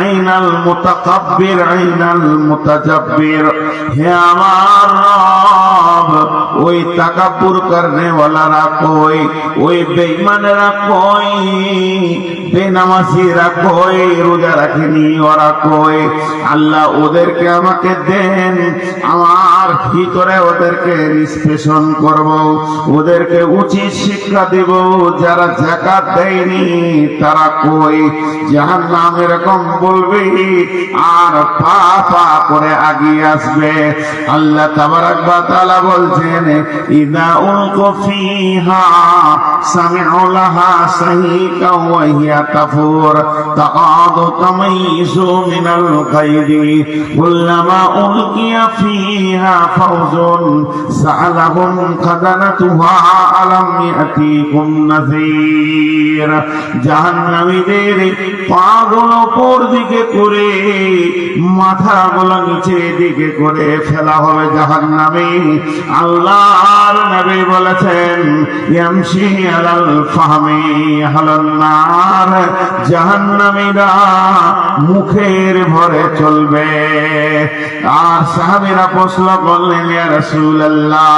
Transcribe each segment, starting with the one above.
আইনাল মুতাকাব্বির আইনাল মুতাজাব্বির। হে আমার রব, ওই তাকাব্বুর করনে ওয়ালারা কই, ওই বেঈমানেরা কই, বেনামাজিরা কই, রোজা রাখেনি ওরা কই। আল্লাহ ওদেরকে আমাকে দেন, আমার ভিতরে ওদেরকে নিষ্পেষণ করব, ওদেরকে উচিত শিক্ষা দেব। যারা যাকাত দেয়নি তারা কই, জাহান্নাম এরকম বলবে আর পা পা করে আগিয়ে আসবে। আল্লাহ তাবারাক ওয়া তাআলা বলছেন, ইযা উলকু ফিহা সামি'উ লাহা সাহিকা ওয়া হিয়া তাফুর তাকাদু তামাইযু মিনাল গায়দি কুল্লামা উলকিয়া ফিহা ফাওজুন সাআলাহুম খাদানাতুহা আলাম ইয়াতিকুম নাযীর। জাহান্নামীদের পাগুলো উপর দিকে করে, মাথাগুলো নিচে দিকে করে ফেলা হবে জাহান্নামে। আল্লাহর নবী বলেছেন, ইয়ামশি আলাল ফাহমি আহলান নার, জাহান্নামীরা মুখের ভরে চলবে। আর সাহাবীরা প্রশ্ন করলেন, ইয়া রাসূলুল্লাহ,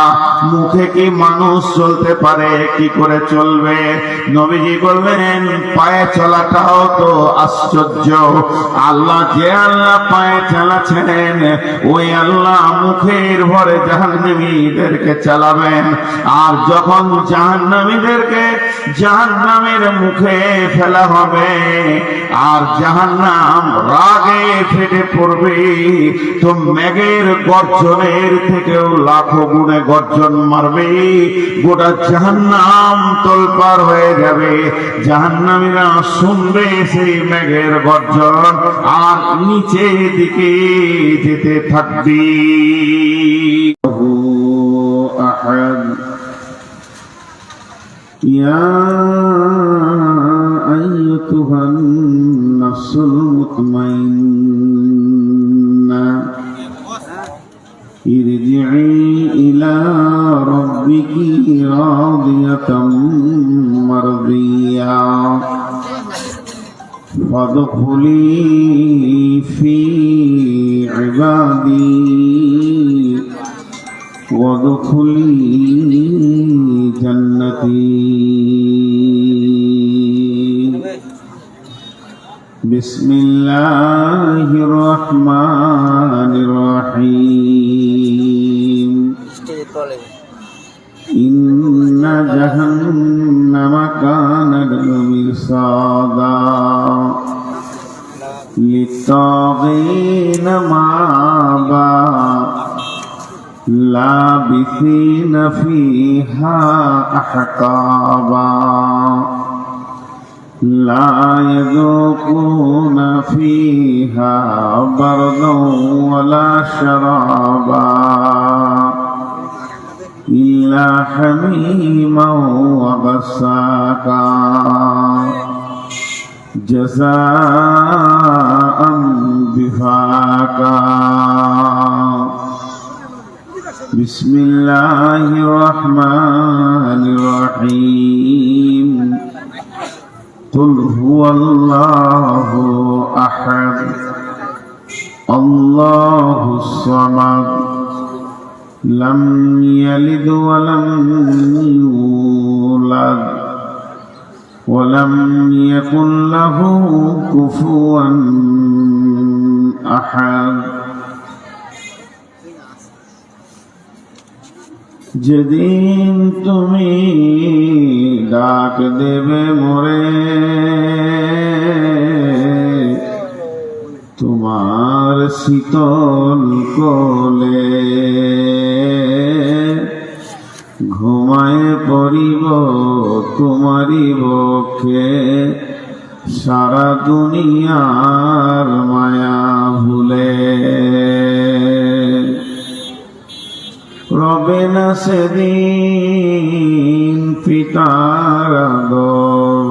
মুখে কি মানুষ চলতে পারে, কি করে চলবে? নবীজি বললেন, পায়ে চলাটাও তো আশ্চর্য। আল্লাহ যে আল্লাহ পায়ে চালাচ্ছেন, ওই আল্লাহ মুখের ভরে জাহান্নামীদেরকে চালাবেন। আর যখন জাহান্নামীদেরকে জাহান্নামের মুখে ফেলা হবে আর জাহান্নাম রাগে ফেটে পড়বে, তো মেঘের গর্জনের থেকেও লাখো গুণে গর্জন মারবে, গোটা জাহান্নাম তোলপাড় হয়ে যাবে। জাহান্নামীরা শুনবে সেই মেঘের গর্জন আর নিচে দিকে যেতে থাকবে। আহাদ ইয়া আইয়ুহান নাফসুল মুতমাইন্না ইরজি'i ইলা রাব্বিকি রাদিয়াতাম মারদিয়া ফাদখুলি ফি ইবাদি ওয়াদখুলি জান্নাতি। বিসমিল্লাহির রহমানির রহিম। ইন্না জাহান্নামা কানাত মিরসাদা লিত্তাগীনা মাআবা লাবিসিনা ফিহা আহকাবা লা ইয়াযুকুনা ফিহা বারদান ওয়ালা শারাবা ইল্লা হামীমান ওয়া গাসাকা জাযাআন বিফাকা। বিসমিল্লাহির রহমানির রহিম। কুল হুয়াল্লাহু আহাদ আল্লাহুস সামাদ লাম ইয়ালিদ ওয়া লাম ইউলাদ ওয়া লাম ইয়াকুল লাহু কুফুয়ান আহাদ। যেদিন তুমি ডাক দেবে মোরে, তোমার শীতল কোলে ঘুমায় পড়িব তোমারি বক্ষে, সারা দুনিয়ার মায়া ভুলে। রবে না সেদিন পিতার আদর,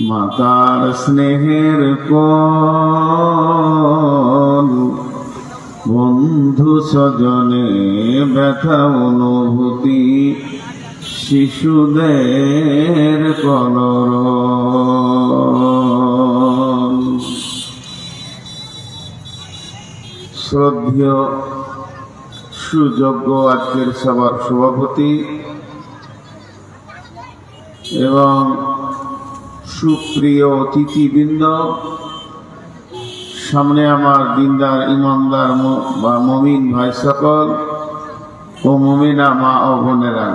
মাতার স্নেহের কোল, বন্ধু স্বজনে ব্যথা অনুভূতি, শিশুদের কলরব। শ্রদ্ধেয় সুযোগ্য আজকের সভার সভাপতি এবং সুপ্রিয় অতিথিবৃন্দ, সামনে আমার দিনদার ইমানদার বা মুমিন ভাই সকল ও মুমিনা মা ও বোনেরা,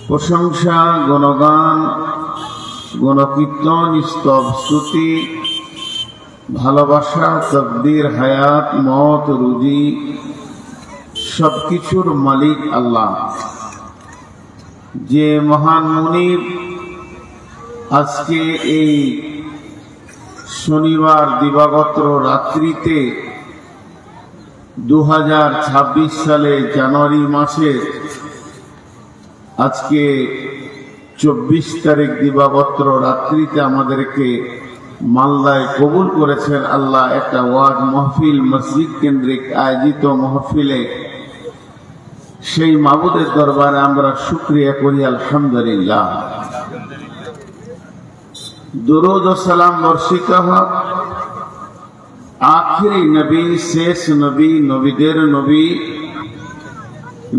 প্রশংসা, গুণগান, গুণকীর্তন, স্তব স্তুতি, ভালোবাসা, তকদির, হায়াত, মত, রুজি সবকিছুর মালিক আল্লাহ, যে মহান মুনিব আজকে এই শনিবার দিবাগত রাত্রিতে 2026 সালে জানুয়ারি মাসের আজকে 24 তারিখ দিবাগত রাত্রিতে আমাদেরকে মালদায় কবুল করেছেন আল্লাহ। একটা ওয়াজ মাহফিল মসজিদ কেন্দ্রিক আয়োজিত মাহফিলে সেই মাবুদের দরবারে আমরা শুকরিয়া করি আলহামদুলিল্লাহ। দুরূদ ও সালাম বর্ষিত হোক আখিরি নবী, শেষ নবী, নবীদের নবী,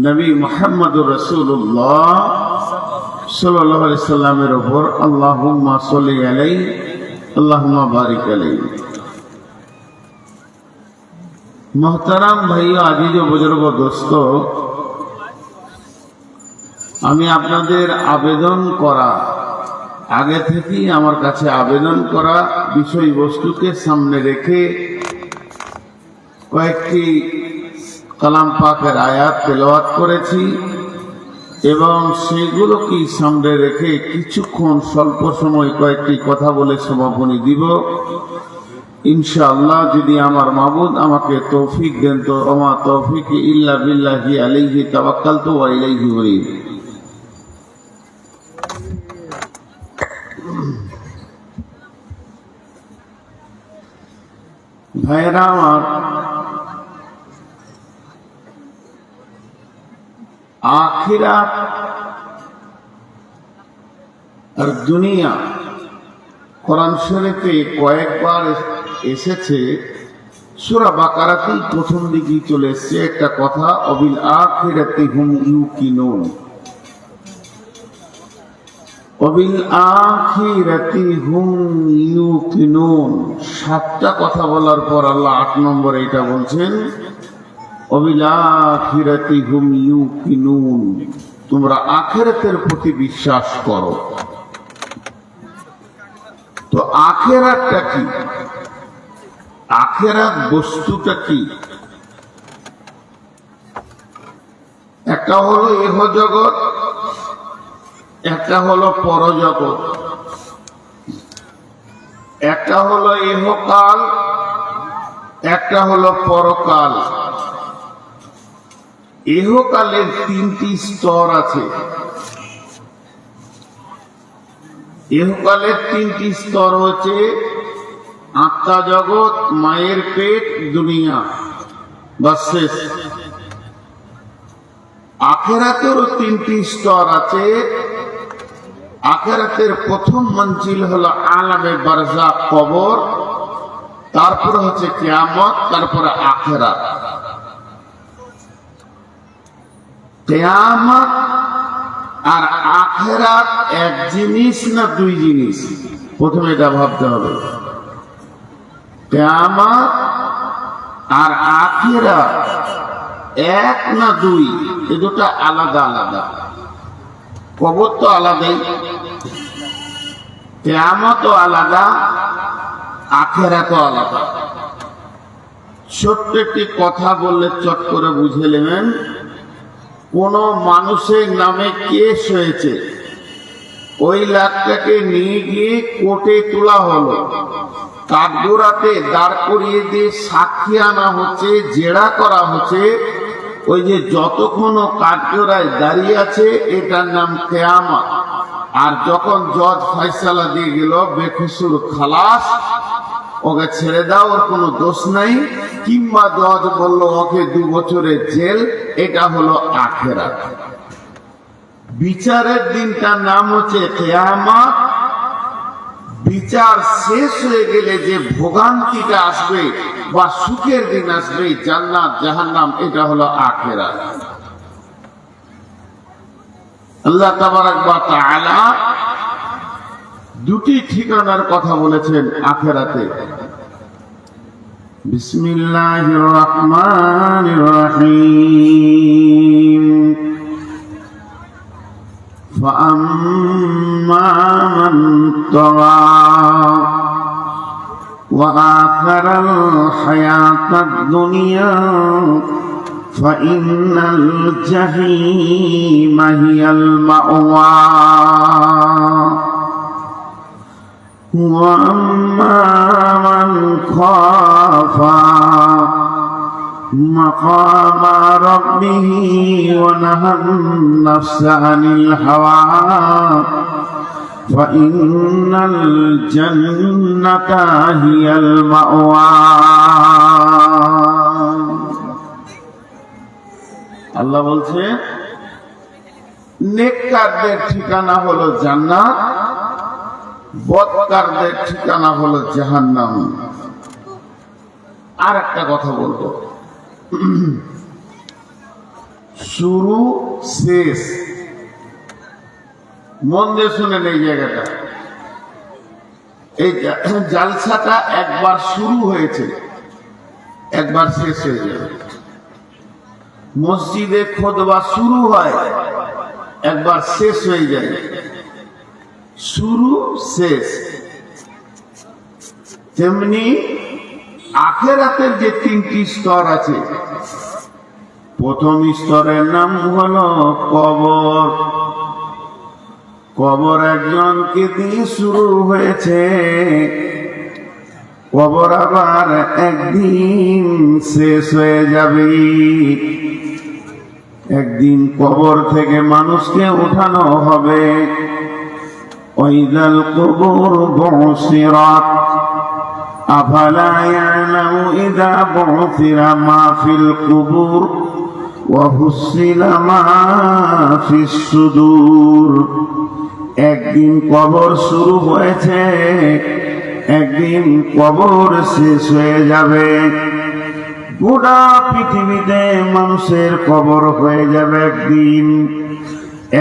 নবী মুহাম্মদুর রাসূলুল্লাহ সাল্লাল্লাহু আলাইহি সাল্লামের উপর। আল্লাহুম্মা সাল্লি আলাইহি, আল্লাহুম্মা বারিক আলাইহি। মোহতারাম ভাইও, আজিজ ও বুজুর্গ দোস্ত, আমি আপনাদের আবেদন করা, আগে থেকেই আমার কাছে আবেদন করা বিষয়বস্তুকে সামনে রেখে কয়েকটি কালাম পাকের আয়াত তেলাওয়াত করেছি এবং সেগুলোকে সামনে রেখে কিছুক্ষণ স্বল্প সময় কয়েকটি কথা বলে সমাপনী দিব ইনশাআল্লাহ। যদি আমার মাবুদ আমাকে তৌফিক দেন তো ওমা তৌফিক ইল্লা বিল্লাহি আলাইহি তাওয়াক্কালতু ওয়া ইলাইহি উনীব। ভাইরা আমার, আখিরাত আর দুনিয়া কোরআন শরীফে কয়েকবার এসেছে। সূরা বাকারাতেই প্রথম দিকেই চলে এসেছে একটা কথা, অবিল আখিরাতি হুম ইউকিনুন। অবিল আখিরাতি হুম ইউকিনুন, 7টা কথা বলার পর আল্লাহ 8 নম্বরে এটা বলছেন, অবিল আখিরাতি হুম ইউকিনুন, তোমরা আখিরাতের প্রতি বিশ্বাস করো। তো আখিরাতটা কি? আখিরাত বস্তুটা কি? একটা হলো ইহ জগৎ, একটা হলো পরজগৎ, একটা হলো ইহকাল, একটা হলো পরকাল। ইহকালের 3টি স্তর আছে। ইহকালের 3টি স্তর হচ্ছে আত্মা জগৎ, মায়ের পেট, দুনিয়া, বাস শেষ। আখিরাতেরও 3টি স্তর আছে। আখিরাতের প্রথম মঞ্জিল হলো আলামে বারজাখ, কবর, তারপরে হচ্ছে কিয়ামত, তারপরে আখিরাত। কিয়ামত আর আখিরাত এক জিনিস না দুই জিনিস? প্রথমে এটা ভাবতে হবে। কিয়ামত আর আখিরাত এক না দুই? এই দুটো আলাদা আলাদা। কবর তো আলাদাই, কিয়ামতও আলাদা, আখিরাতও আলাদা। ছোট্ট একটি কথা বললে চট করে বুঝে নেবেন। কোন মানুষের নামে কেস হয়েছে, ওই লাখটাকে নিয়ে গিয়ে কোর্টে তোলা হলো, কাঠগোড়াতে দাঁড় করিয়ে দিয়ে সাক্ষী আনা হচ্ছে, জেরা করা হচ্ছে। ওই যে যতক্ষণ কাঠগোড়ায় দাঁড়িয়ে আছে, এটার নাম কিয়ামত। আর যখন জজ ফয়সালা দিয়ে গেল বেকসুর খালাস, ওকে ছেড়ে দাও, ওর কোনো দোষ নাই, কিংবা জজ বলল ওকে 2 বছরের জেল, এটা হলো আখিরাত। বিচারের দিনটার নাম হচ্ছে কিয়ামত। বিচার শেষ হয়ে গেলে যে ভোগান্তিটা আসবে বা সুখের দিন আসবে, জান্নাত জাহান্নাম, এটা হলো আখিরাত। আল্লাহ তাবারাক ওয়া তাআলা দুটি ঠিকানার কথা বলেছেন আখিরাতে। বিসমিল্লাহির রহমানির রহিম। فأما من طغى وآثر الحياة الدنيا فإن الجحيم هي المأوى وأما من خاف مقام ربه ونهى النفس عن الهوى فإن الجنة هي المأوى। আল্লাহ বলছে নেককারদের ঠিকানা হলো জান্নাত, বদকারদের ঠিকানা হলো জাহান্নাম। আর একটা কথা বলবো, শুরু শেষ মন দিয়ে শুনেন এই জায়গাটা। এই জালসাটা একবার শুরু হয়েছে, একবার শেষ হয়ে যাবে। মসজিদে খুতবা শুরু হয়, একবার শেষ হয়ে যায়। শুরু শেষ। তেমনি আখিরাতের যে তিনটি স্তর আছে, প্রথম স্তরের নাম হলো কবর। কবর একজনকে দিয়ে শুরু হয়েছে, কবর আবার একদিন শেষ হয়ে যাবে। একদিন কবর থেকে মানুষকে উঠানো হবে। ওয়াইদাল কুবুর বুসিরাত আফালা ইয়ালামু ইযা বুসিরা মা ফিল কুবুর ওয়া হুসিলা মা ফিস সুদূর। একদিন কবর শুরু হয়েছে, একদিন কবর শেষ হয়ে যাবে। গোটা পৃথিবীতে মানুষের কবর হয়ে যাবে একদিন।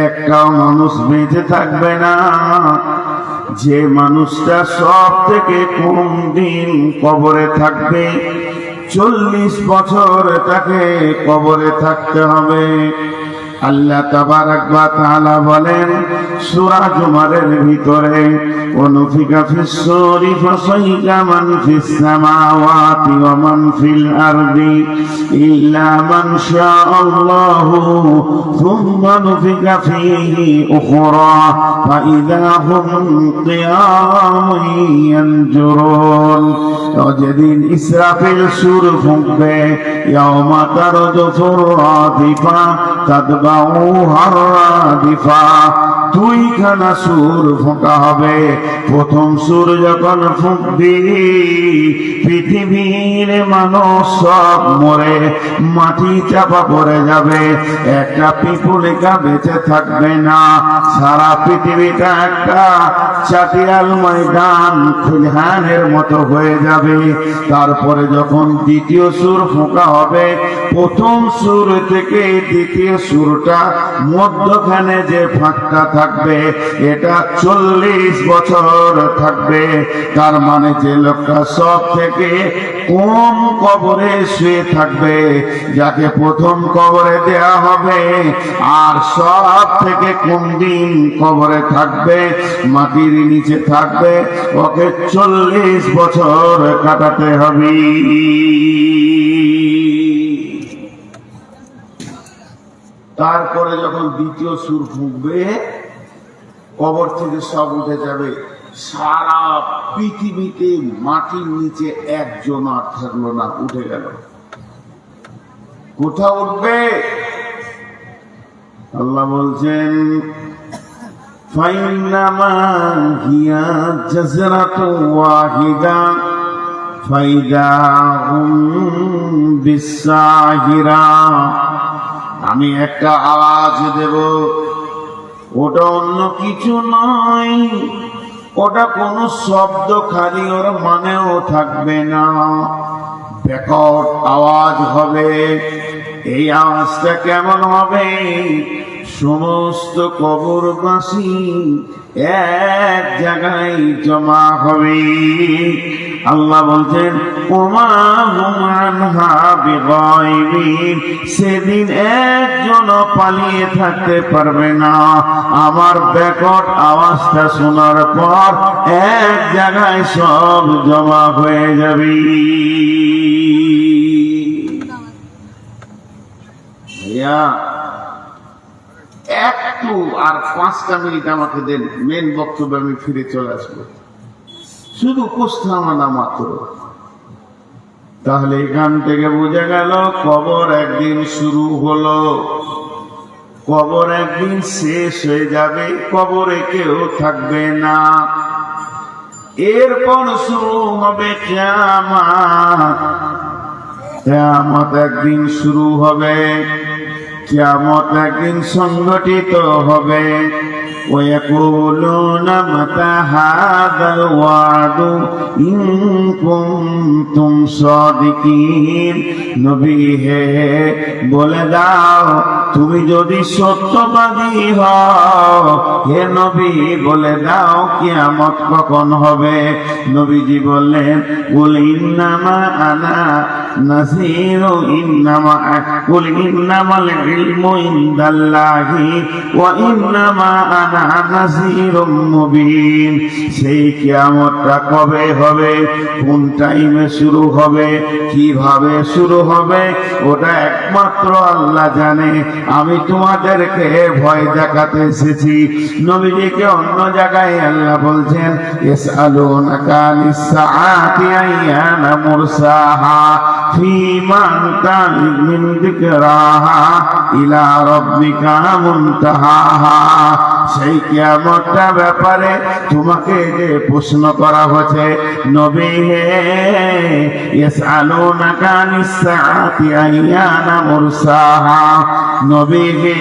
একটাও মানুষ বেঁচে থাকবে না। যে মানুষটা সব থেকে কম দিন কবরে থাকবে, 40 বছর তাকে কবরে থাকতে হবে। আল্লাহ তাবারাক ওয়া তাআলা বলেন সূরা জুমারের ভিতরে, ওয়ানুফিকা ফিস সূরি ফাসাইকা মান ফিস সামাওয়াতি ওয়া মান ফিল আরদি ইল্লা মান শাআল্লাহু সুম্মা নুফিকা ফীহি উখরা ফাইযা হুম কিয়ামুন ইয়ানজুরুন। যেদিন ইসরাফিল সুর ফুঁকবে, ইয়াওমা তারজুফুর রাদিফা তাতবাউহার রাদিফা, দুইখানা সুর ফোঁকা হবে। প্রথম সুর যখন ফুঁকবি, পৃথিবীর মানুষ সব মরে মাটি চাপা পড়ে যাবে, একটা পিপুলিকা বেঁচে থাকবে না। সারা পৃথিবীটা একটা চাটিয়াল ময়দান, খুলহানের মতো হয়ে যাবে। তারপরে যখন দ্বিতীয় সুর ফোঁকা হবে, প্রথম সুর থেকে দ্বিতীয় সুরটা মধ্যখানে যে ফাঁকটা থাকবে, এটা 40 বছর থাকবে। তার মানে যে লোকটা সব থেকে কম কবরে শুয়ে থাকবে, যাকে প্রথম কবরে দেয়া হবে, আর সব থেকে কম দিন কবরে থাকবে, মাটির নিচে থাকবে, ওকে 40 বছর কাটাতে হবে। তারপরে যখন দ্বিতীয় সুর ফুঁকবে, কবর থেকে সব উঠে যাবে। সারা পৃথিবীতে মাটির নিচে একজন আর থাকলো না, উঠে গেল। কোথা উঠবে? আল্লাহ বলছেন ফাইন্নামা হিয়া জাজরাতু ওয়াহিদা ফাইদা হুম বিসাহিরা। আমি একটা আওয়াজ দেব, ওটা অন্য কিছু নয়, ওটা কোনো শব্দ খালি, ওর মানেও থাকবে না। বিকট আওয়াজ হবে। এই আওয়াজটা কেমন হবে? সমস্ত কবরবাসী এক জায়গায় জমা হবে। আল্লাহ বলছেন ওমা হুম আনহা বিগাইবিন, সেদিন একজন পালিয়ে থাকতে পারবে না। আমার বিকট আওয়াজটা শোনার পর এক জায়গায় সব জমা হয়ে যাবে। ভাইয়া একটু আর 5টা মিনিট আমাকে দেন, মেন বক্তব্য আমি ফিরে চলে আসবো। শুধু উপস্থাপনা মাত্র। তাহলে এখান থেকে বোঝা গেল কবর একদিন শুরু হলো, কবর একদিন শেষ হয়ে যাবে, কবরে কেউ থাকবে না। এরপর শুরু হবে কিয়ামত। কিয়ামত একদিন শুরু হবে, কিয়ামত একদিন সংগঠিত হবে। ويقولون متى هذا الوعد إن كنتم صادقين। নবী হে বলে দাও, তুমি যদি সত্যবাদী হও, হে নবী বলে দাও কিয়ামত কখন হবে। নবীজি বললেন কুল ইন্নামা আনা নাযীরু কুল ইন্নামাল ইলমু ইনদাল্লাহি ওয়া ইন্নামা আনা নাযীরুম মুবিন। সেই কিয়ামতটা কবে হবে, কোন টাইমে শুরু হবে, কিভাবে শুরু হবে, ওটা একমাত্র আল্লাহ জানে। আমি তোমাদেরকে ভয় দেখাতে এসেছি। নবীজিকে অন্য জায়গায় আল্লাহ বলছেন ইয়াসআলুনাকা আনিস সাআতি আইয়ানা মুরসাহা ফীমা আনতা মিন যিকরাহা ইলা রাব্বিকা মুনতাহাহা। সেই কিয়ামতটা ব্যাপারে তোমাকে যে প্রশ্ন করা হচ্ছে, নবী হে ইয়াসআলুনাকা আনিস সাআতি আইয়ানা মুরসাহা, নবী হে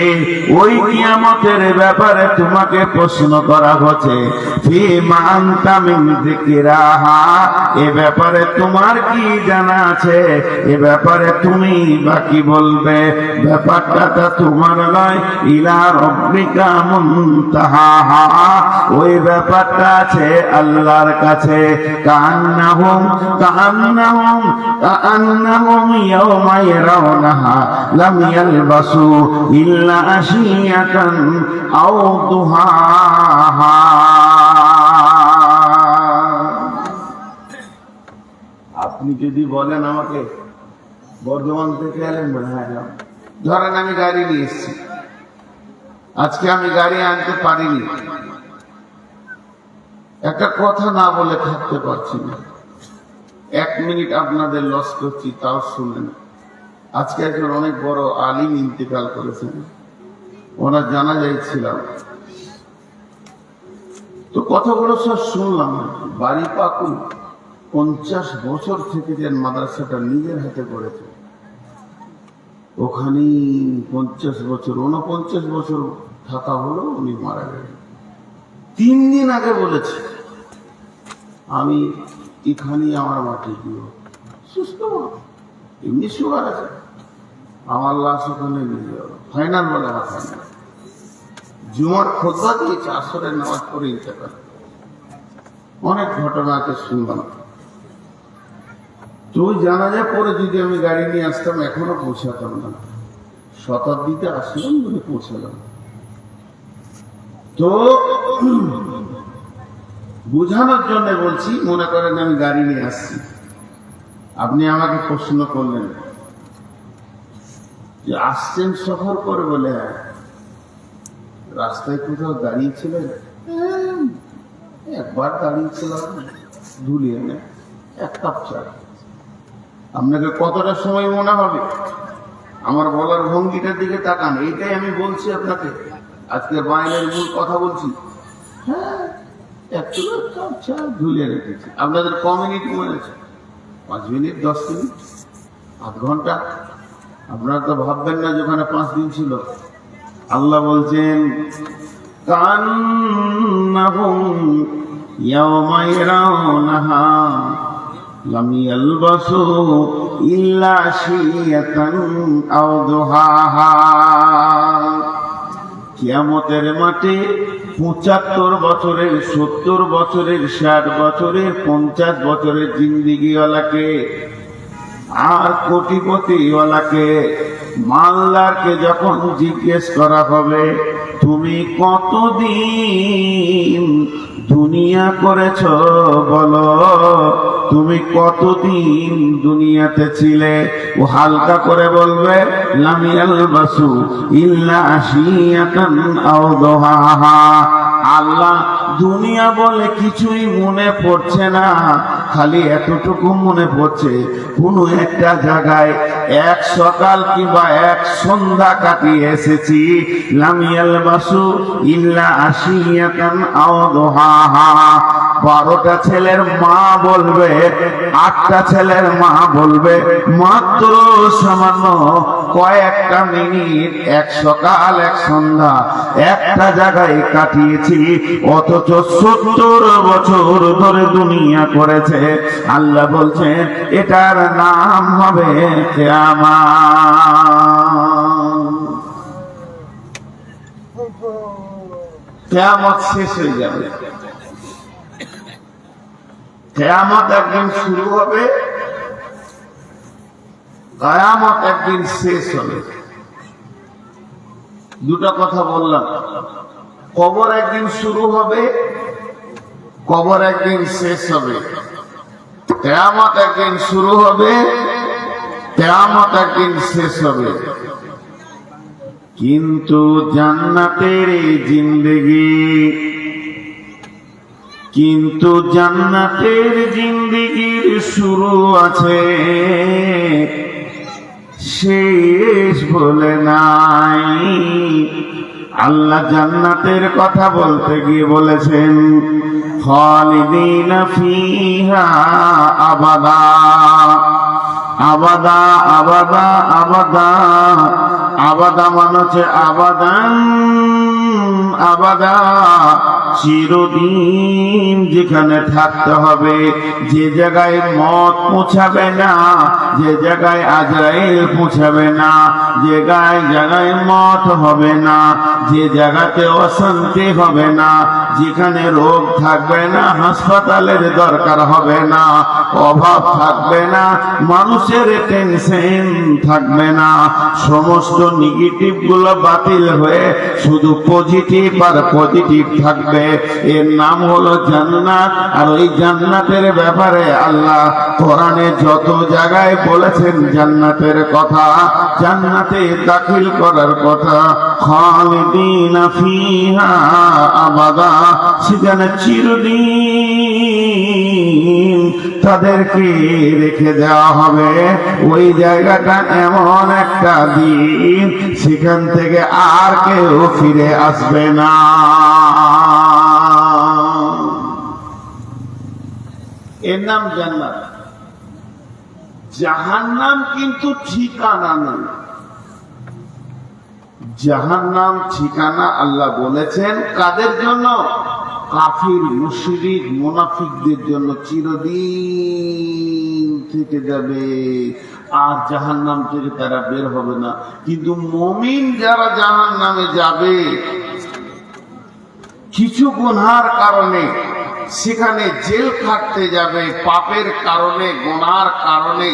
ওই কিয়ামতের ব্যাপারে তোমাকে প্রশ্ন করা হচ্ছে ফীমা আনতা মিন যিকরাহা, এ ব্যাপারে তোমার কি জানা আছে, এ ব্যাপারে তুমি বা কি বলবে। ব্যাপারটা তোমার নয়, ইলা রাব্বিকা মুনতাহাহা, ওই ব্যাপারটা আছে আল্লাহর কাছে। কান্নাহুম ইয়াওমা ইয়ারাউনাহা লাম ইয়ালবাসু ইল্লা আশিয়াতান আও দুহাহা। আপনি যদি বলেন আমাকে বর্ধমান থেকে এলেন, হ্যাঁ ধরেন আমি গাড়ি নিয়ে এসেছি, আজকে আমি গাড়ি আনতে পারিনি, একটা কথা না বলে থাকতে পারছি না। 1 মিনিট আপনাদের লস করছি, তাও শুনেন। আজকে একজন অনেক বড় আলিম ইন্তেকাল করেছেন, ওনার জানাজায় ছিলাম, তো কথাগুলো সব শুনলাম। বাড়ি পাকুল 50 বছর থেকে যে মাদ্রাসাটা নিজের হাতে করেছে, ওখানে 50 বছর 49 বছর থাকা হলো, উনি মারা গেলেন। 3 দিন আগে বলেছে আমি এখানেই আমার মাটি দিব, সুস্থ এমনি সুগার আছে, আমার লাশ ওখানে নিয়ে যাবো, ফাইনাল বলে আমার ফাইনাল। জুমার খোদবা দিয়েছে, আসরের নামাজ পড়ে ইন্তেকাল। অনেক ঘটনা আছে শুনলাম। তো জানাজা পরে যদি আমি গাড়ি নিয়ে আসতাম এখনো পৌঁছাতাম না, শতাব্দীতে আসলাম বলে পৌঁছালাম। তো বোঝানোর জন্য বলছি, মনে করেন আমি গাড়ি নিয়ে আসছি, আপনি আমাকে প্রশ্ন করলেন যে আসছেন সফর করে বলে, রাস্তায় কোথাও দাঁড়িয়েছিলেন? একবার দাঁড়িয়েছিলাম, ধুলিয়ে না 1 কাপ চা। আপনাকে কতটা সময় মনে হবে? আমার বলার ভঙ্গিটার দিকে তাকান, এইটাই আমি বলছি আপনাকে, আজকে বাইরের মূল কথা বলছি। হ্যাঁ, 1 কাপ চা ধুলিয়ে রেখেছি। আপনাদের ক মিনিট মনে আছে? 5 মিনিট, 10 মিনিট, আধ ঘন্টা। আপনারা তো ভাববেন না যেখানে 5 দিন ছিল। আল্লাহ বলছেন কান্নাহুম ইয়াওমা ইয়ারাউনাহা লাম ইয়ালবাসু ইল্লা আশিয়াতান আও দুহাহা। কিয়ামতের মাঠে ৭৫ বছরের, ৭০ বছরের, ৬০ বছরের, ৫০ বছরের জিন্দিগিওয়ালাকে আর কোটিপতিওয়ালাকে, মালদারকে যখন জিজ্ঞেস করা হবে তুমি কতদিন দুনিয়া করেছ বলো, তুমি কতদিন দুনিয়াতে ছিলে, ও হালকা করে বলবে লাম ইয়ালবাসু ইল্লা আশিয়াতান আও দুহাহা। আল্লাহ দুনিয়া বলে কিছুই মনে পড়ছে না, খালি এতটুকু মনে পড়ছে কোন একটা জায়গায় এক সকাল কিংবা এক সন্ধ্যা কাটিয়ে এসেছি। লাম ইয়ালবাসু ইল্লা আশিয়াতান আও দুহাহা। 12টা ছেলের মা বলবে, 8টা ছেলের মা বলবে মাত্র সামান্য কয়েকটা মিনিট, এক সকাল এক সন্ধ্যা একটা জায়গায় কাটিয়েছি, অথচ ৭০ বছর ধরে দুনিয়া করেছে। আল্লাহ বলছেন এটার নাম হবে কিয়ামত। কিয়ামত শেষ হয়ে যাবে। কিয়ামত একদিন শুরু হবে, কিয়ামত একদিন শেষ হবে। দুটো কথা বললাম, কবর একদিন শুরু হবে, কবর একদিন শেষ হবে। কিয়ামত একদিন শুরু হবে, কিয়ামত একদিন শেষ হবে। কিন্তু জান্নাতের জিন্দেগি, কিন্তু জান্নাতের জিন্দেগির শুরু আছে, শেষ বলে নাই। আল্লাহ জান্নাতের কথা বলতে গিয়ে বলেছেন খালিদিনা ফিহা আবাদা, আবাদা আবাদা আবাদা। আবাদা মানে হচ্ছে আবাদান, আবাদা চিরদিন যেখানে থাকতে হবে, যে জায়গায় মত পৌঁছাবে না, যে জায়গায় আজরাইল পৌঁছাবে না, যে জায়গায় মত হবে না, যে জায়গাতে অশান্তি হবে না, যেখানে রোগ থাকবে না, হাসপাতালের দরকার হবে না, অভাব থাকবে না, মানুষের টেনশন থাকবে না, সমস্ত নেগেটিভ গুলো বাতিল হয়ে শুধু পজিটিভ আর পজিটিভ থাকবে। এর নাম হলো জান্নাত। আর ওই জান্নাতের ব্যাপারে আল্লাহ কোরআনে যত জায়গায় বলেছেন জান্নাতের কথা, জান্নাতে দাখিল করার কথা, খালিদিনা ফিহা আবাদা, সেখানে চিরদিন তাদেরকে রেখে দেওয়া হবে। ওই জায়গাটা এমন একটা দিন, সেখান থেকে আর কেউ ফিরে আসবে না। এর নাম জান্নাত। জাহান্নাম কিন্তু ঠিকানা নয়। জাহান্নাম ঠিকানা আল্লাহ বলেছেন কাদের জন্য? কাফির, মুশরিক, মুনাফিকদের জন্য। চিরদিন থেকে যাবে, আর জাহান্নাম থেকে তারা বের হবে না। কিন্তু মুমিন যারা জাহান্নামে যাবে, কিছু গুনার কারণে সেখানে জেল খাটতে যাবে, পাপের কারণে, গুনার কারণে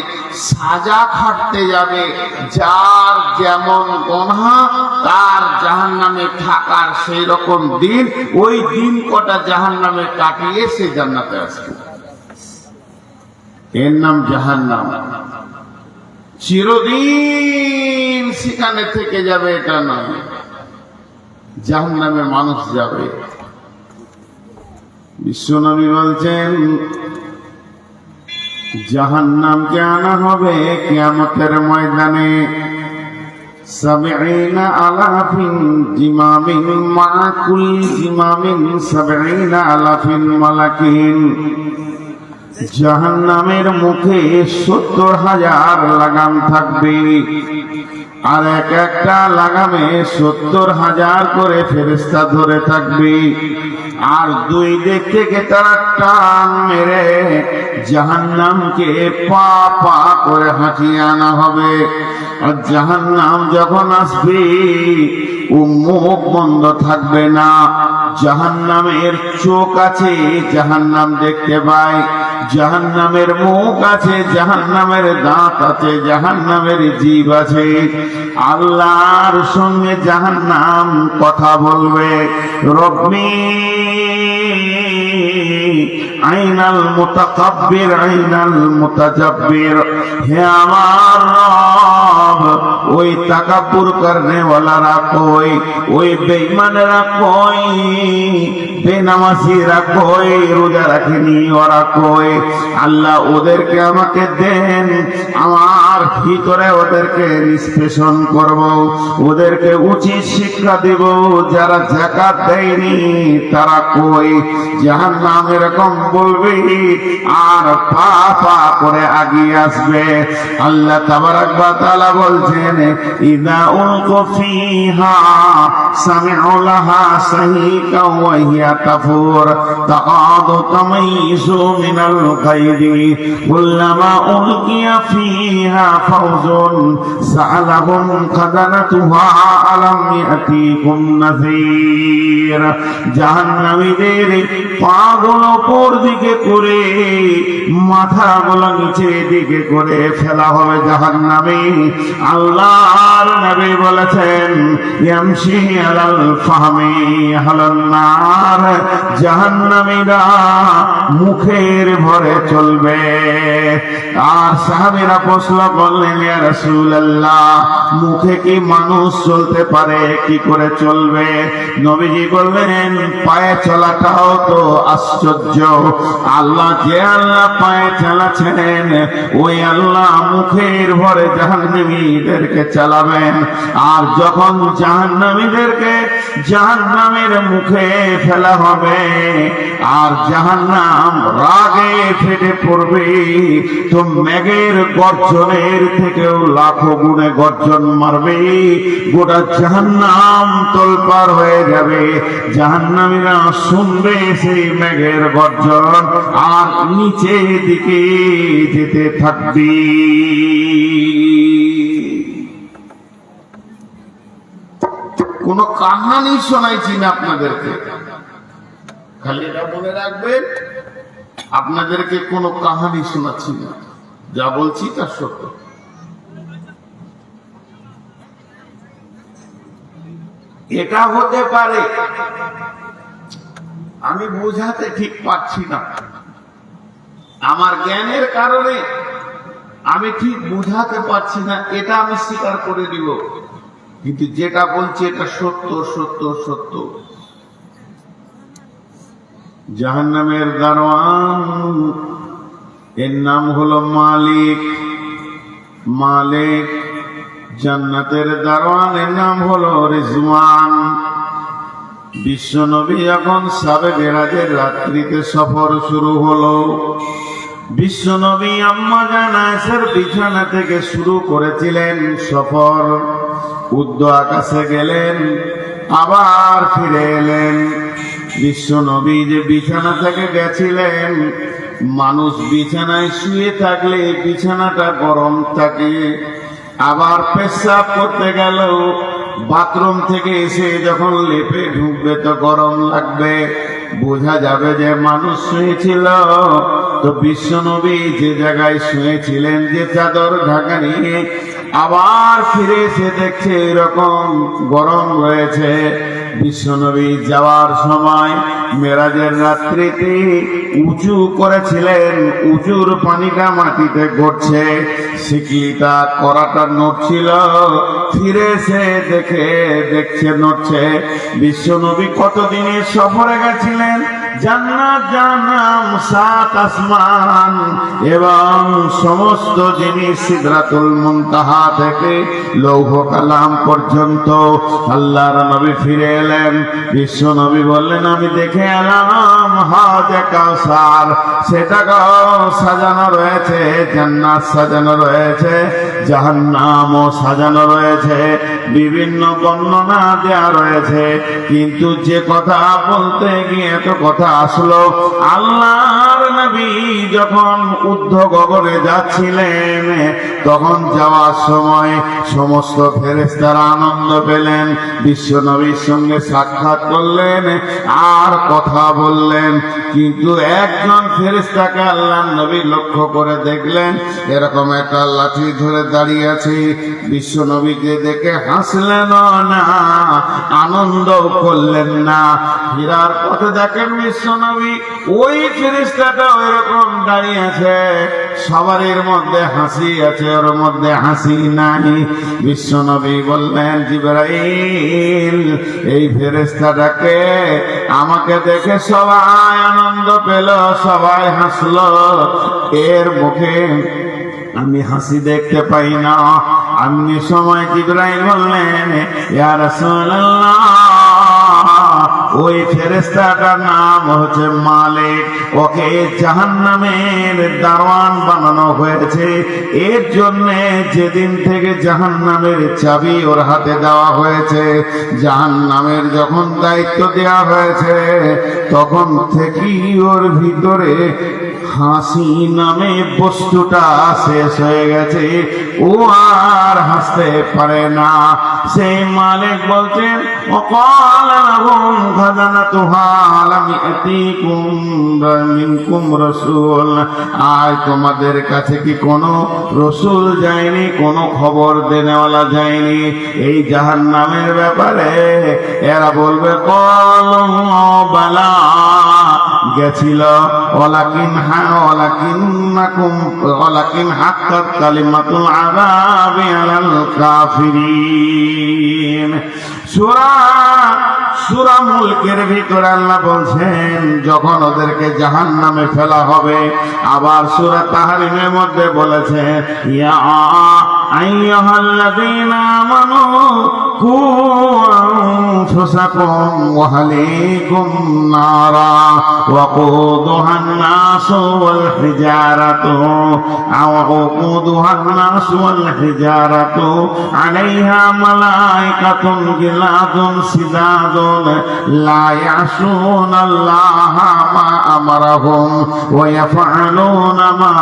সাজা খাটতে যাবে। যার যেমন গুনাহ তার জাহান্নামে থাকার সেই রকম দিন, ওই দিন কটা জাহান্নামে কাটিয়ে সে জান্নাতে আসবে। এর নাম জাহান্নাম। চিরদিন সেখানে থেকে যাবে এটা নয়, জাহান্নামে মানুষ যাবে। বিশ্বনবী বলছেন জাহান্নামকে আনা হবে কিয়ামতের ময়দানে ৭০ আলাফিন জিমামিন, মা কুল্লি জিমামিন ৭০ আলাফিন মালাকিন। জাহান্নামের মুখে 70,000 লাগাম থাকবে, আর এক একটা লাগামে 70,000 করে ফেরেশতা ধরে থাকবে। আর দুই দিক থেকে তারা টান মেরে জাহান্নামকে পা পা করে হাঁটিয়ে আনা হবে। আর জাহান্নাম যখন আসবে ও মুখ বন্ধ থাকবে না। জাহান্নামের চোখ আছে, জাহান্নাম দেখতে পায়। জাহান্নামের মুখ আছে, জাহান্নামের দাঁত আছে, জাহান্নামের জিভ আছে। আল্লাহর সঙ্গে জাহান্নাম কথা বলবে, রব্বি আইনাল মুতাকাব্বির আইনাল মুতাজাব্বির, হে আমার রব, ওই তাকাব্বুর করনে ওয়ালারা কই, ওই বেঈমানেরা কই, বেনামাজিরা কই, রোজা রাখেনি ওরা কই। আল্লাহ ওদেরকে আমাকে দেন, আমার ভিতরে ওদেরকে নিষ্পেষণ করব, ওদেরকে উচিত শিক্ষা দেব। যারা যাকাত দেয়নি তারা কই? জাহান্নাম এরকম বলবে আর পা পা করে আগিয়ে আসবে। আল্লাহ তাবারাক ওয়া তাআলা বলছেন, ইযা উলকু ফিহা সামি'উ লাহা সাহিকা ওয়া হিয়া তাফুর তাকাদু তামাইযু মিনাল গায়দি কুল্লামা উলকিয়া ফিহা ফাওজুন সা'আলাহুম খাযানাতুহা আলাম ইয়াতিকুম নাযীর। জাহান্নামীদের পাগুলো উপর দিকে করে, মাথাগুলো নিচের দিকে করে ফেলা হবে জাহান্নামে। আল্লাহর নবী বলেছেন, ইয়ামশি আলাল ফাহমি আহলান নার, জাহান্নামীরা মুখের ভরে চলবে। আর সাহাবীরা প্রশ্ন করলেন, ইয়া রাসূলুল্লাহ, মুখে কি মানুষ চলতে পারে? কি করে চলবে? নবীজি বললেন, পায়ে চলাটাও তো আশ্চর্য। আল্লাহ যে আল্লাহ পায়ে চালাচ্ছেন, ওই আল্লাহ মুখের ভরে জাহান্নামীদেরকে চালাবেন। আর যখন জাহান্নামীদেরকে জাহান্নামের মুখে ফেলা হবে আর জাহান্নাম রাগে ফেটে পড়বে, তো মেঘের গর্জনের থেকেও লাখো গুণে গর্জন মারবে। গোটা জাহান্নাম তোলপাড় হয়ে যাবে। জাহান্নামীরা শুনবে সেই মেঘের গর্জন আর নিচে দিকে যেতে থাকবে। কোন কাহানি শোনাইছি না আপনাদেরকে, খালি এটা মনে রাখবেন, আপনাদেরকে কোন কাহানি শোনাচ্ছি না, যা বলছি তা সত্য। এটা হতে পারে, আমি বোঝাতে ঠিক পারছি না, আমার জ্ঞানের কারণে আমি ঠিক বুঝাতে পারছি না, এটা আমি স্বীকার করে দিব। কিন্তু যেটা বলছি এটা সত্য সত্য সত্য। জাহান্নামের দারোয়ান, এর নাম হলো মালিক। মালিক। জান্নাতের দারোয়ানের নাম হলো রিজওয়ান। বিশ্বনবী যখন সাবে মেরাজের রাত্রিতে সফর শুরু হলো, বিশ্বনবী আম্মা জান আয়েশার বিছানা থেকে শুরু করেছিলেন সফর। উর্ধ্ব আকাশে গেলেন, আবার ফিরে এলেন। বিশ্বনবী যে বিছানা থেকে গেছিলেন, মানুষ বিছানায় শুয়ে থাকলে বিছানাটা গরম থাকে, আবার পেশাব করতে গেল, বাথরুম থেকে এসে যখন লেপে ঢুকবে তো গরম লাগবে, বোঝা যাবে যে মানুষ শুয়েছিল। তো বিশ্বনবী যে জায়গায় শুয়েছিলেন, যে চাদর ঢাকা নিয়ে, আবার ফিরে এসে দেখছে এরকম গরম রয়েছে। বিশ্বনবী যাওয়ার সময় মেরাজের রাত্রিতে উঁচু করেছিলেন, উঁচুর পানিটা মাটিতে ঘটছে, শিকলিটা করাটা নড়ছিল, ফিরে এসে দেখছে নড়ছে। বিশ্বনবী কতদিনের সফরে গেছিলেন? জান্নাত জাহান্নাম, 7 আসমান এবং সমস্ত জিনিস সিদরাতুল মুনতাহা থেকে লৌহ কালাম পর্যন্ত। আল্লাহর নবী ফিরে এলেন, বিশ্ব নবী বললেন, আমি দেখে এলাম হাউজে কাউসার, সেটাকেও সাজানো রয়েছে, জান্নাত সাজানো রয়েছে, জাহান্নামও সাজানো রয়েছে, বিভিন্ন বর্ণনা দেয়া রয়েছে। কিন্তু যে কথা বলতে গিয়ে তো কথা আসলো, আল্লাহর নবী যখন ঊর্ধ্ব গগনে যাচ্ছিলেন, তখন যাওয়ার সময় সমস্ত ফেরেশতারা আনন্দ পেলেন, বিশ্ব নবীর সঙ্গে সাক্ষাৎ করলেন আর কথা বললেন। কিন্তু একজন ফেরেশতাকে আল্লাহর নবী লক্ষ্য করে দেখলেন, এরকম একটা লাঠি ধরে দাঁড়িয়ে আছে। বিশ্ব নবীকে দেখে হাসলেন না, আনন্দ করলেন না। ফিরার পথে দেখেন বিশ্ব নবী ওই ফেরেশতাটা ওইরকম দাঁড়িয়ে আছে, সবারই মধ্যে হাসি আছে, ওর মধ্যে হাসি নাই। বিশ্ব নবী বললেন, জিবরাইল, এই ফেরেশতাটাকে আমাকে দেখে সবাই আনন্দ পেল, সবাই হাসলো, এর মুখে আমি হাসি দেখতে পাই না। এমনি সময় জিবরাইল বললেন, ইয়া রাসূলুল্লাহ, ওই ফেরেশতাটার নাম হচ্ছে মালিক, ওকে জাহান্নামের দারোয়ান বানানো হয়েছে। এর জন্য যেদিন থেকে জাহান্নামের চাবি ওর হাতে দেওয়া হয়েছে, জাহান্নামের যখন দায়িত্ব দেওয়া হয়েছে, তখন থেকেই ওর ভিতরে হাসি নামে বস্তুটা শেষ হয়ে গেছে, ও আর হাসতে পারে না। সেই মালিক বলছেন, وقال لهم خزنتها ألم يأتكم منكم رسول, আজ তোমাদের কাছে কি কোনো রসুল যায়নি, কোনো খবর দেনেওয়ালা যায়নি এই জাহান্নামের ব্যাপারে? এরা বলবে, ক্বালু বালা, গেছিল, ওয়ালাকিন হাক্কাত কালিমাতুল আযাবি আলাল কাফিরিন। সূরা মুলকের ভিতরে আল্লাহ বলছেন, যখন ওদেরকে জাহান্নামে ফেলা হবে। আবার সূরা তাহরিমের মধ্যে বলেছেন, ইয়া আইয়ুহাল্লাযীনা আমানু কু আনফুসাকুম ওয়া আহলিকুম নারা ওয়াকুদুহান নাসু ওয়াল হিজারাতু আলাইহা মালাইকাতুন গিলাদুন সিদাদুন লা ইয়াসুনাল্লাহা মা আমারাহুম ওয়া ইয়াফআলুনা মা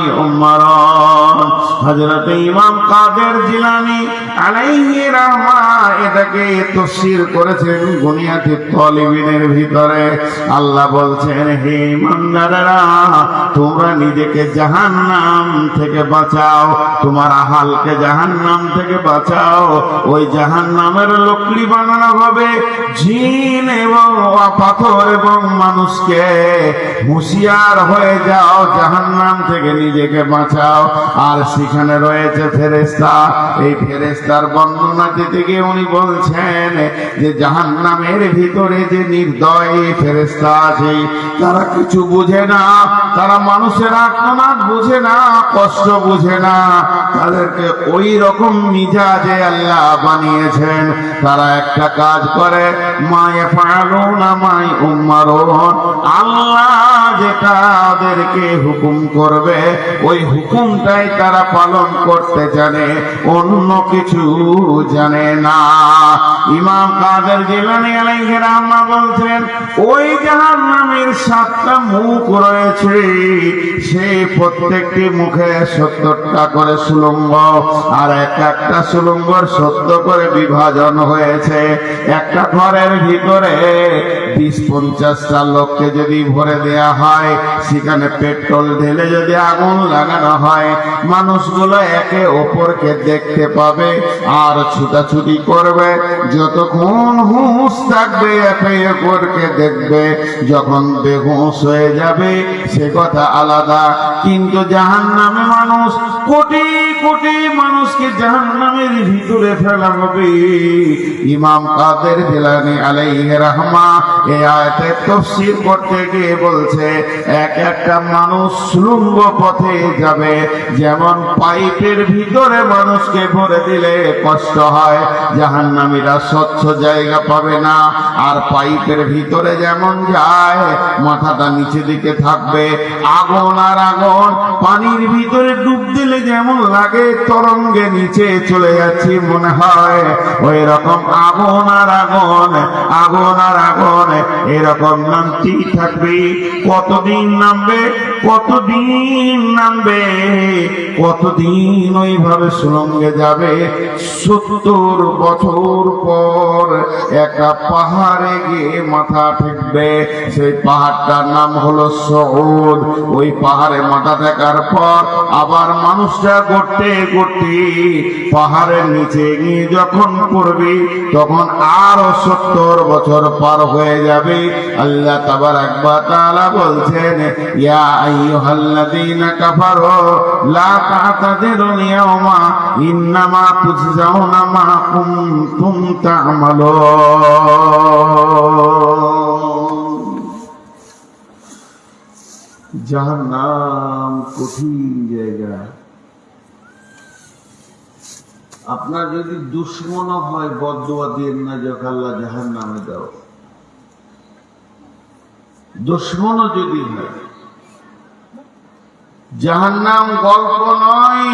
ইউমারুন। হযরত ইমাম কাদের জিলানী আলাইহি রাহমা এটাকে তাফসীর করেছেন বুনিয়াতুত তালিবিনের ভিতরে। আল্লাহ বলছেন, হে ইমানদারেরা, তোমরা নিজেকে জাহান্নাম থেকে বাঁচাও, তোমার আহালকে জাহান্নাম থেকে বাঁচাও। ওই জাহান্নামের লকড়ি বানানো হবে জিন এবং পাথর এবং মানুষকে। হুঁশিয়ার হয়ে যাও, জাহান্নাম থেকে নিজেকে বাঁচাও। আর সেখানে রয়েছে ফেরেশতা। এই ফেরেশতার বর্ণনা দিতে গিয়ে উনি বলছেন যে জাহান্নামের ভিতরে যে নির্দয় ফেরেশতা আছে, তারা কিছু বুঝে না, তারা মানুষের আর্তনাদ বুঝে না, কষ্ট বুঝে না। তাদেরকে ওই রকম মিজাজে আল্লাহ বানিয়েছেন। তারা একটা কাজ করে, মা ইয়াফআলুনা মা ইউমারুন, আল্লাহ যেটা ওদেরকে হুকুম করবে ওই হুকুমটাই তারা পালন করতে জানে, অন্য কিছু জানে না। ইমাম কাদের জিলানী আলাইহির রাহমা বলছেন, ওই জাহান্নামের 7টা মুখ রয়েছে, সেই প্রত্যেকটি মুখে 70টা করে সুলঙ্গ, আর একটা সুলঙ্গর 70 করে বিভাজন হয়েছে। একটা ঘরের ভিতরে 20-50টা লোককে যদি ভরে দেয়া হয়, সেখানে পেট্রোল ঢেলে যদি আগুন লাগানো হয়, মানুষগুলো একে অপরকে দেখতে পাবে আর ছুটাছুটি ছোটাছুটি করবে, যতক্ষণ হুঁশ থাকবে একে অপরকে দেখবে, যখন বেহুঁশ হয়ে যাবে সে কথা আলাদা। কিন্তু জাহান্নামে মানুষ, কোটি কোটি মানুষকে জাহান্নামের ভিতরে ফেলা হবে। ইমাম কাদের জিলানী আলাইহি রাহমা এই আয়াতের তাফসীর করতে গিয়ে বলছে, এক একটা মানুষ সুলঙ্গ পথে যাবে, যেমন পাইপের ভিতরে মানুষকে ভরে দিলে কষ্ট হয়, জাহান্নামীরা স্বচ্ছ জায়গা পাবে না। আর পাইপের ভিতরে যেমন যায়, মাথাটা নিচে দিকে থাকবে, আগুন আর আগুন, পানির ভিতরে ডুব দিলে যেমন লাগে তরঙ্গে নিচে চলে যাচ্ছি মনে হয়, ওই রকম আগুন আর আগুন, আগুন আর আগুন, এরকম নামটি থাকবে। কতদিন নামবে, কতদিন নামবে, কতদিন ওইভাবে সুরঙ্গে যাবে? 70 বছর পর একটা পাহাড়ে গিয়ে মাথা ঠেকবে। সেই পাহাড়টার নাম হলো সউদ। ওই পাহাড়ে মাথা ঠেকার পর আবার মানুষটা গড়তে গড়তে পাহাড়ের নিচে গিয়ে যখন পড়বে, তখন আরো 70 বছর পার হয়ে যাবে। আল্লাহ তাবারাক ওয়া তাআলা বলছেন, ইয়া আইয়ুহাল্লাযীনা কাফারু লা তা'তাযিরুল ইয়াওমা ইন্নামা তুজজাউনা মা কুনতুম তা'মালুন। জাহান্নাম কঠিন জায়গা। আপনার যদি দুশ্মন হয়, বদদুয়া দিয়েন না যে আল্লাহ জাহান্নামে দাও। দুশ্মনও যদি হয়, জাহান্নাম গল্প নয়,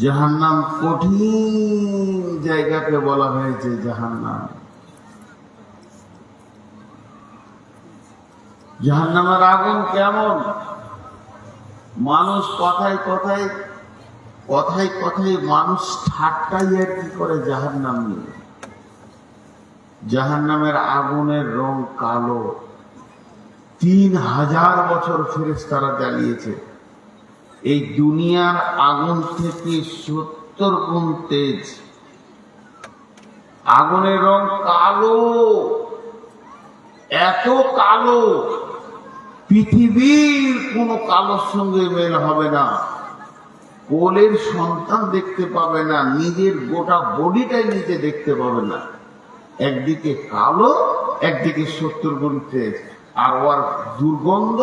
জাহান্নাম কঠিন জায়গাকে বলা হয়েছে জাহান্নাম। জাহান্নামের আগুন কেমন? মানুষ কথায় কথায় কথায় কথায় মানুষ ঠাট্টাই আর কি করে জাহান্নাম নিয়ে। জাহান্নামের আগুনের রং কালো। 3000 বছর ফেরেশতারা জ্বালিয়েছে। এই দুনিয়ার আগুন থেকে 70 গুণ তেজ। আগুনের রং কালো, এত কালো পৃথিবীর কোন কালোর সঙ্গে মেল হবে না। কোলের সন্তান দেখতে পাবে না, নিজের গোটা বডিটাই নিজে দেখতে পাবে না। একদিকে কালো, একদিকে 70 গুণ তেজ। আর ওর দুর্গন্ধ,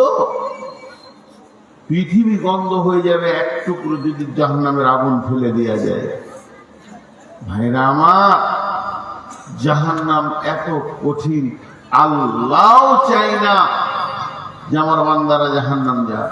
পৃথিবী গন্ধ হয়ে যাবে এক টুকরো যদি জাহান্নামের আগুন ফেলে দেওয়া যায়। ভাইরা আমার, জাহান্নাম এত কঠিন, আল্লাহও চাই না যে আমার বান্দারা জাহান্নাম যায়।